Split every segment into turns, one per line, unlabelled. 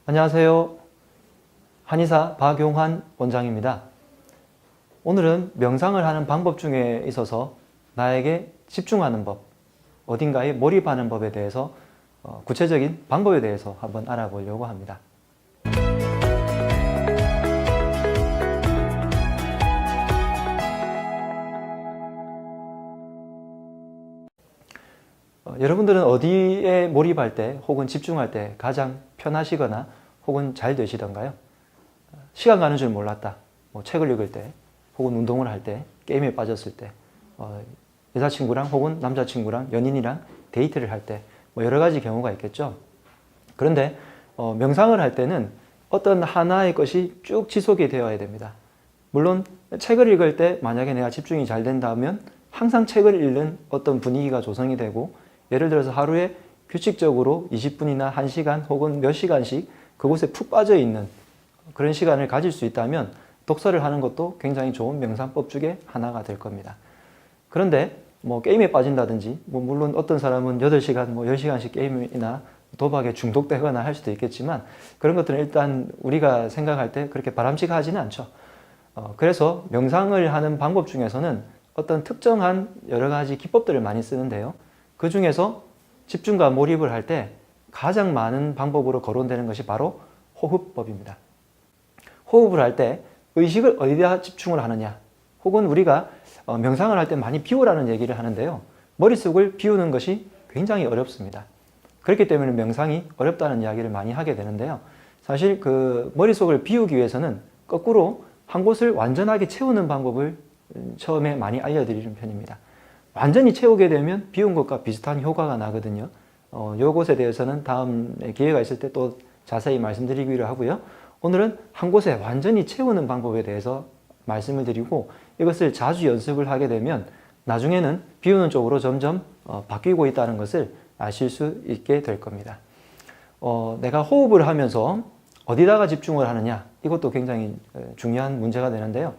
안녕하세요. 한의사 박용환 원장입니다. 오늘은 명상을 하는 방법 중에 있어서 나에게 집중하는 법, 어딘가에 몰입하는 법에 대해서 구체적인 방법에 대해서 한번 알아보려고 합니다. 여러분들은 어디에 몰입할 때 혹은 집중할 때 가장 편하시거나 혹은 잘 되시던가요? 시간 가는 줄 몰랐다. 책을 읽을 때, 혹은 운동을 할 때, 게임에 빠졌을 때, 여자친구랑 혹은 남자친구랑 연인이랑 데이트를 할 때, 여러 가지 경우가 있겠죠. 그런데 명상을 할 때는 어떤 하나의 것이 쭉 지속이 되어야 됩니다. 물론 책을 읽을 때 만약에 내가 집중이 잘 된다면 항상 책을 읽는 어떤 분위기가 조성이 되고, 예를 들어서 하루에 규칙적으로 20분이나 1시간 혹은 몇 시간씩 그곳에 푹 빠져 있는 그런 시간을 가질 수 있다면 독서를 하는 것도 굉장히 좋은 명상법 중에 하나가 될 겁니다. 그런데 게임에 빠진다든지, 물론 어떤 사람은 8시간, 10시간씩 게임이나 도박에 중독되거나 할 수도 있겠지만, 그런 것들은 일단 우리가 생각할 때 그렇게 바람직하지는 않죠. 그래서 명상을 하는 방법 중에서는 어떤 특정한 여러 가지 기법들을 많이 쓰는데요. 그 중에서 집중과 몰입을 할 때 가장 많은 방법으로 거론되는 것이 바로 호흡법입니다. 호흡을 할 때 의식을 어디다 집중을 하느냐, 혹은 우리가 명상을 할 때 많이 비우라는 얘기를 하는데요. 머릿속을 비우는 것이 굉장히 어렵습니다. 그렇기 때문에 명상이 어렵다는 이야기를 많이 하게 되는데요. 사실 그 머릿속을 비우기 위해서는 거꾸로 한 곳을 완전하게 채우는 방법을 처음에 많이 알려드리는 편입니다. 완전히 채우게 되면 비운 것과 비슷한 효과가 나거든요. 요것에 대해서는 다음에 기회가 있을 때 또 자세히 말씀드리기로 하고요. 오늘은 한 곳에 완전히 채우는 방법에 대해서 말씀을 드리고, 이것을 자주 연습을 하게 되면 나중에는 비우는 쪽으로 점점 바뀌고 있다는 것을 아실 수 있게 될 겁니다. 내가 호흡을 하면서 어디다가 집중을 하느냐, 이것도 굉장히 중요한 문제가 되는데요.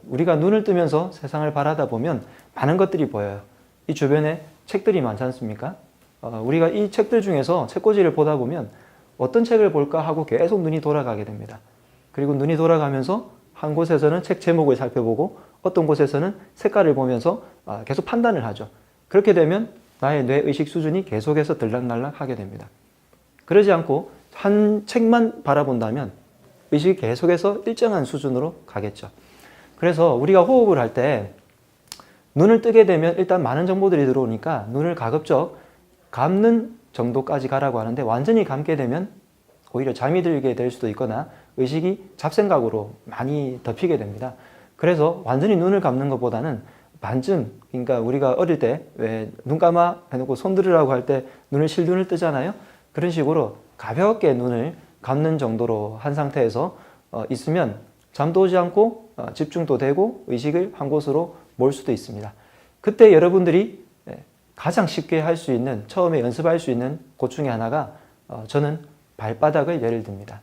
우리가 눈을 뜨면서 세상을 바라다 보면 많은 것들이 보여요. 이 주변에 책들이 많지 않습니까? 우리가 이 책들 중에서 책꽂이를 보다 보면 어떤 책을 볼까 하고 계속 눈이 돌아가게 됩니다. 그리고 눈이 돌아가면서 한 곳에서는 책 제목을 살펴보고 어떤 곳에서는 색깔을 보면서 계속 판단을 하죠. 그렇게 되면 나의 뇌의식 수준이 계속해서 들락날락 하게 됩니다. 그러지 않고 한 책만 바라본다면 의식이 계속해서 일정한 수준으로 가겠죠. 그래서 우리가 호흡을 할 때 눈을 뜨게 되면 일단 많은 정보들이 들어오니까 눈을 가급적 감는 정도까지 가라고 하는데, 완전히 감게 되면 오히려 잠이 들게 될 수도 있거나 의식이 잡생각으로 많이 덮이게 됩니다. 그래서 완전히 눈을 감는 것보다는 반쯤, 그러니까 우리가 어릴 때 왜 눈 감아 해놓고 손 들으라고 할 때 눈을 실눈을 뜨잖아요. 그런 식으로 가볍게 눈을 감는 정도로 한 상태에서 있으면 잠도 오지 않고 집중도 되고 의식을 한 곳으로 모을 수도 있습니다. 그때 여러분들이 가장 쉽게 할 수 있는, 처음에 연습할 수 있는 곳 중에 하나가 저는 발바닥을 예를 듭니다.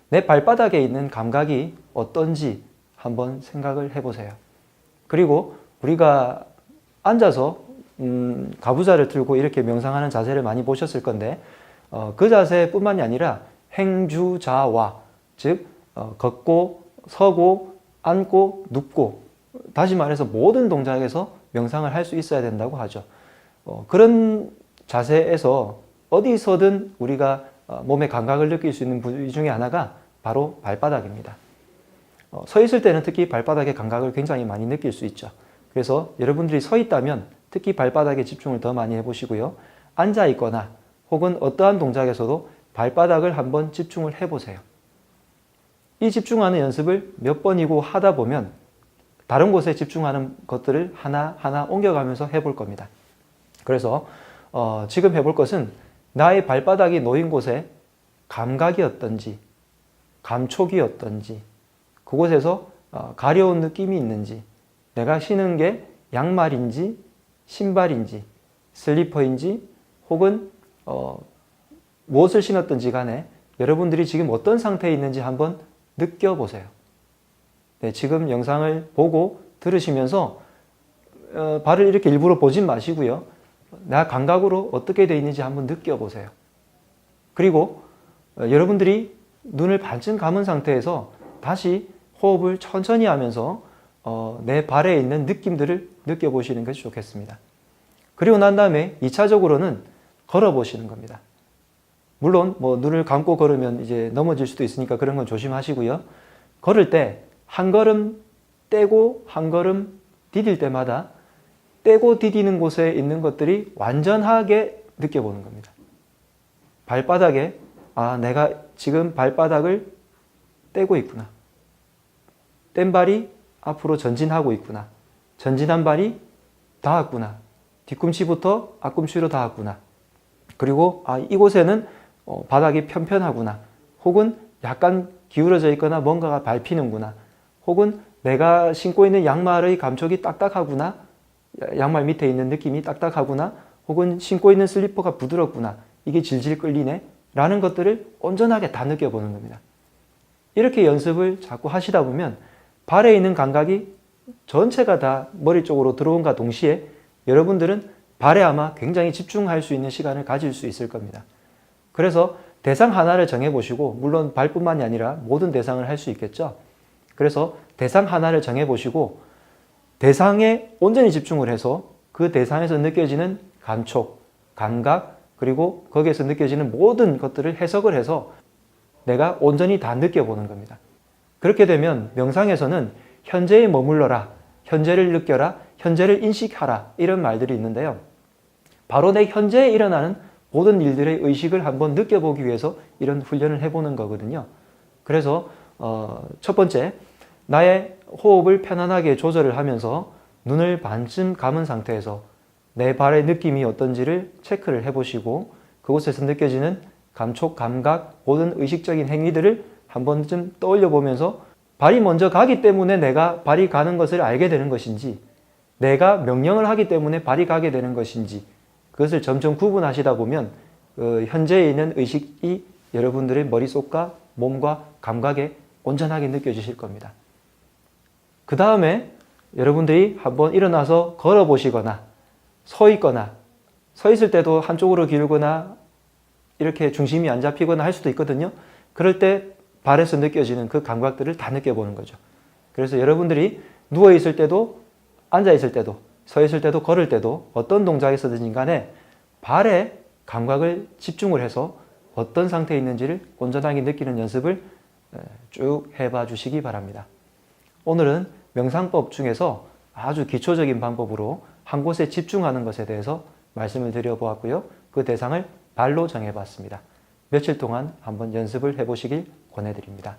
내 발바닥에 있는 감각이 어떤지 한번 생각을 해보세요. 그리고 우리가 앉아서 가부좌를 들고 이렇게 명상하는 자세를 많이 보셨을 건데, 그 자세뿐만이 아니라 행주자와, 즉 걷고 서고 앉고 눕고, 다시 말해서 모든 동작에서 명상을 할 수 있어야 된다고 하죠. 그런 자세에서 어디서든 우리가 몸의 감각을 느낄 수 있는 부위 중에 하나가 바로 발바닥입니다. 서 있을 때는 특히 발바닥의 감각을 굉장히 많이 느낄 수 있죠. 그래서 여러분들이 서 있다면 특히 발바닥에 집중을 더 많이 해보시고요. 앉아 있거나 혹은 어떠한 동작에서도 발바닥을 한번 집중을 해보세요. 이 집중하는 연습을 몇 번이고 하다 보면 다른 곳에 집중하는 것들을 하나하나 옮겨가면서 해볼 겁니다. 그래서 지금 해볼 것은 나의 발바닥이 놓인 곳에 감각이 어떤지, 감촉이 어떤지, 그곳에서 가려운 느낌이 있는지, 내가 신은 게 양말인지 신발인지 슬리퍼인지 혹은 무엇을 신었든지 간에 여러분들이 지금 어떤 상태에 있는지 한번 느껴보세요. 네, 지금 영상을 보고 들으시면서 발을 이렇게 일부러 보진 마시고요. 나 감각으로 어떻게 되어 있는지 한번 느껴보세요. 그리고 여러분들이 눈을 반쯤 감은 상태에서 다시 호흡을 천천히 하면서 내 발에 있는 느낌들을 느껴보시는 것이 좋겠습니다. 그리고 난 다음에 2차적으로는 걸어보시는 겁니다. 물론 눈을 감고 걸으면 이제 넘어질 수도 있으니까 그런 건 조심하시고요. 걸을 때 한 걸음 떼고 한 걸음 디딜 때마다 떼고 디디는 곳에 있는 것들이 완전하게 느껴보는 겁니다. 발바닥에 내가 지금 발바닥을 떼고 있구나. 뗀 발이 앞으로 전진하고 있구나. 전진한 발이 닿았구나. 뒤꿈치부터 앞꿈치로 닿았구나. 그리고 이곳에는 바닥이 편편하구나. 혹은 약간 기울어져 있거나 뭔가가 밟히는구나. 혹은 내가 신고 있는 양말의 감촉이 딱딱하구나. 양말 밑에 있는 느낌이 딱딱하구나. 혹은 신고 있는 슬리퍼가 부드럽구나. 이게 질질 끌리네. 라는 것들을 온전하게 다 느껴보는 겁니다. 이렇게 연습을 자꾸 하시다 보면 발에 있는 감각이 전체가 다 머리 쪽으로 들어온과 동시에 여러분들은 발에 아마 굉장히 집중할 수 있는 시간을 가질 수 있을 겁니다. 그래서 대상 하나를 정해보시고, 물론 발뿐만이 아니라 모든 대상을 할 수 있겠죠. 그래서 대상 하나를 정해보시고 대상에 온전히 집중을 해서 그 대상에서 느껴지는 감촉, 감각, 그리고 거기에서 느껴지는 모든 것들을 해석을 해서 내가 온전히 다 느껴보는 겁니다. 그렇게 되면 명상에서는 현재에 머물러라, 현재를 느껴라, 현재를 인식하라 이런 말들이 있는데요. 바로 내 현재에 일어나는 모든 일들의 의식을 한번 느껴보기 위해서 이런 훈련을 해보는 거거든요. 그래서 첫 번째, 나의 호흡을 편안하게 조절을 하면서 눈을 반쯤 감은 상태에서 내 발의 느낌이 어떤지를 체크를 해보시고 그곳에서 느껴지는 감촉, 감각, 모든 의식적인 행위들을 한 번쯤 떠올려 보면서 발이 먼저 가기 때문에 내가 발이 가는 것을 알게 되는 것인지, 내가 명령을 하기 때문에 발이 가게 되는 것인지, 그것을 점점 구분하시다 보면 현재에 있는 의식이 여러분들의 머릿속과 몸과 감각에 온전하게 느껴지실 겁니다. 그 다음에 여러분들이 한번 일어나서 걸어보시거나 서 있거나, 서 있을 때도 한쪽으로 기울거나 이렇게 중심이 안 잡히거나 할 수도 있거든요. 그럴 때 발에서 느껴지는 그 감각들을 다 느껴보는 거죠. 그래서 여러분들이 누워있을 때도 앉아있을 때도 서 있을 때도 걸을 때도 어떤 동작에서든지 간에 발에 감각을 집중을 해서 어떤 상태에 있는지를 온전하게 느끼는 연습을 쭉 해봐 주시기 바랍니다. 오늘은 명상법 중에서 아주 기초적인 방법으로 한 곳에 집중하는 것에 대해서 말씀을 드려보았고요. 그 대상을 발로 정해봤습니다. 며칠 동안 한번 연습을 해보시길 권해드립니다.